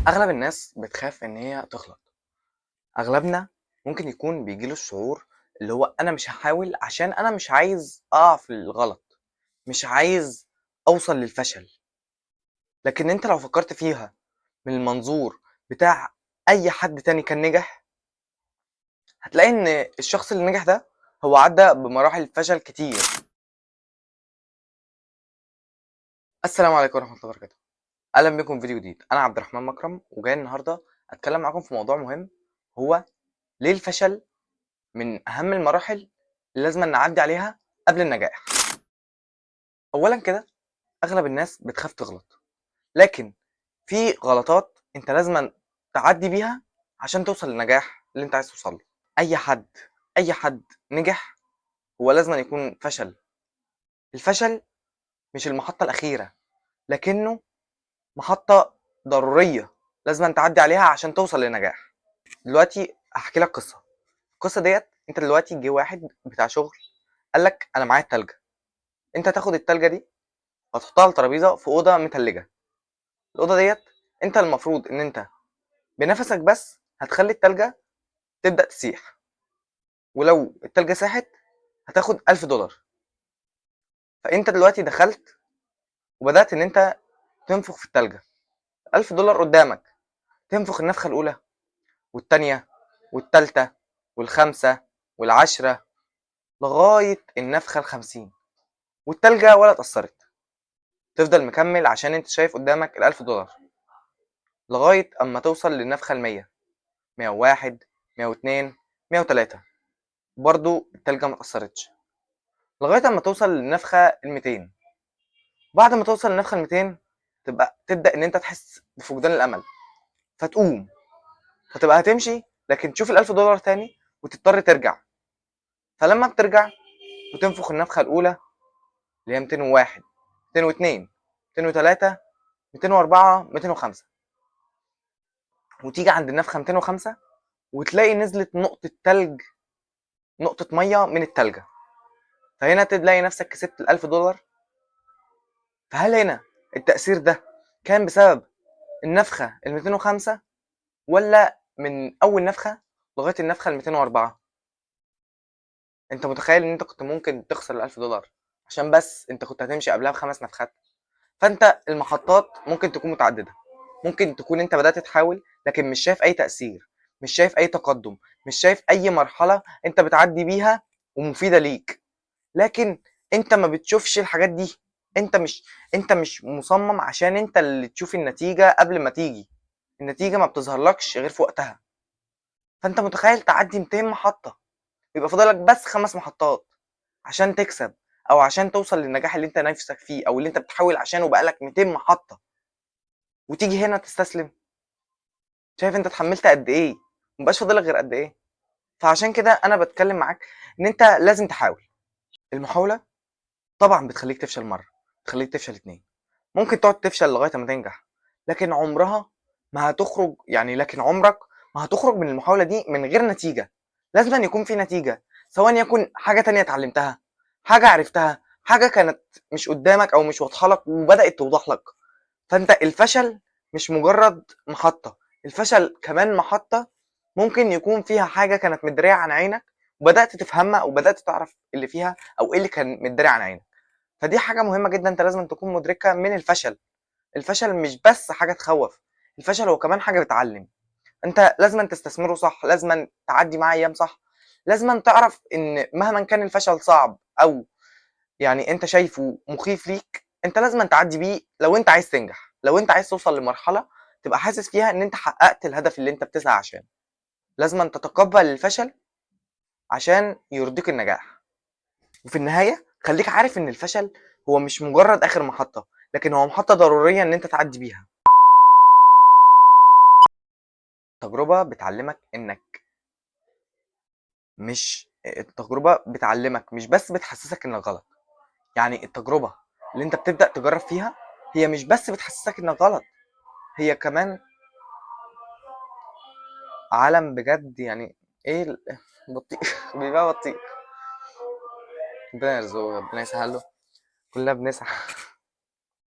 أغلب الناس بتخاف إن هي تغلط. أغلبنا ممكن يكون بيجيله الشعور اللي هو أنا مش هحاول عشان أنا مش عايز أقع في الغلط، مش عايز أوصل للفشل. لكن أنت لو فكرت فيها من المنظور بتاع أي حد تاني كان نجح، هتلاقي إن الشخص اللي نجح ده هو عدى بمراحل فشل كتير. السلام عليكم ورحمة الله وبركاته. أهلا بكم في فيديو جديد. أنا عبد الرحمن مكرم وجاي النهاردة أتكلم معاكم في موضوع مهم، هو ليه الفشل من أهم المراحل اللي لازم نعدي عليها قبل النجاح. أولا كده، أغلب الناس بتخاف تغلط، لكن في غلطات أنت لازم تعدي بيها عشان توصل للنجاح اللي أنت عايز توصل له. أي حد نجح هو لازم يكون فشل. الفشل مش المحطة الأخيرة، لكنه محطة ضرورية لازم تعدي عليها عشان توصل للنجاح. دلوقتي هحكي لك قصة. القصة ديت، أنت دلوقتي جه واحد بتاع شغل قال لك أنا معايا التلجة. أنت تاخد التلجة دي هتحطها على الترابيزه في اوضه متلجه. الاوضه ديت انت المفروض ان انت بنفسك بس هتخلي التلجه تبدا تسيح، ولو التلجه ساحت هتاخد $1000. فانت دلوقتي دخلت وبدات ان انت تنفخ في التلجه. $1000 قدامك، تنفخ النفخه الاولى والتانيه والتالته والخامسه والعشره لغايه النفخه ال50 والتلجه ولا اتأثرت. تفضل مكمل عشان انت شايف قدامك $1000 لغايه اما توصل للنفخه ال100، 101، 102، 103، برضو التلجة ما اتأثرتش لغاية اما توصل للنفخة ال200. بعد ما توصل للنفخة ال200 تبدأ ان انت تحس بفقدان الامل، فتقوم، فتبقى هتمشي لكن تشوف $1000 تاني وتضطر ترجع. فلما بترجع وتنفخ النفخة الاولى اللي هي 201، 202، 203، 204، 205، وتيجي عند النفخة 205 وتلاقي نزلت نقطة تلج، نقطة مية من التلجة. فهنا تلاقي نفسك كسبت $1000. فهل هنا التأثير ده كان بسبب النفخة ال205 ولا من أول نفخة لغاية النفخة ال204؟ أنت متخيل إن أنت كنت ممكن تخسر $1000 عشان بس أنت كنت هتمشي قبلها ب5 نفخات؟ فأنت المحطات ممكن تكون متعددة، ممكن تكون أنت بدأت تحاول لكن مش شايف أي تأثير، مش شايف أي تقدم، مش شايف أي مرحلة أنت بتعدي بيها ومفيدة ليك. لكن انت ما بتشوفش الحاجات دي. انت مش انت مش مصمم عشان انت اللي تشوف النتيجة قبل ما تيجي. النتيجة ما بتظهرلكش غير في وقتها. فانت متخيل تعدي 200 محطة يبقى فاضلك بس 5 محطات عشان تكسب، او عشان توصل للنجاح اللي انت نفسك فيه او اللي انت بتحاول عشانه بقالك 200 محطة، وتيجي هنا تستسلم؟ شايف انت اتحملت قد ايه؟ مبقاش فاضلك غير قد ايه؟ فعشان كده انا بتكلم معاك ان انت لازم تحاول. المحاولة طبعا بتخليك تفشل مرة، بتخليك تفشل اتنين، ممكن تقعد تفشل لغاية ما تنجح، لكن عمرها ما هتخرج، يعني لكن عمرك ما هتخرج من المحاولة دي من غير نتيجة. لازم أن يكون في نتيجة، سواء يكون حاجة تانية اتعلمتها، حاجة عرفتها، حاجة كانت مش قدامك أو مش واضحة لك وبدأت توضح لك. فأنت الفشل مش مجرد محطة، الفشل كمان محطة ممكن يكون فيها حاجة كانت مدرية عن عينك وبدأت تفهمها وبدأت تعرف اللي فيها أو إيه اللي كان مدري عن عينك. فدي حاجة مهمة جدا انت لازم تكون مدركها من الفشل. الفشل مش بس حاجة تخوف، الفشل هو كمان حاجة بتعلم. انت لازم تستثمره صح، لازم تعدي معاه ايام صح، لازم تعرف ان مهما كان الفشل صعب او يعني انت شايفه مخيف ليك، انت لازم تعدي بيه لو انت عايز تنجح، لو انت عايز توصل لمرحلة تبقى حاسس فيها ان انت حققت الهدف اللي انت بتسعى عشانه. لازم تتقبل الفشل عشان يرضيك النجاح. وفي النهاية خليك عارف ان الفشل هو مش مجرد اخر محطة، لكن هو محطة ضرورية ان انت تعدي بيها. تجربة بتعلمك انك مش التجربة بتعلمك مش بس بتحسسك انك غلط. يعني التجربة اللي انت بتبدأ تجرب فيها هي مش بس بتحسسك انك غلط، هي كمان عالم بجد. يعني ايه بطيء بيبقى بطيء. ربنا يرزقه، ربنا يسهله، كلنا بنسعى.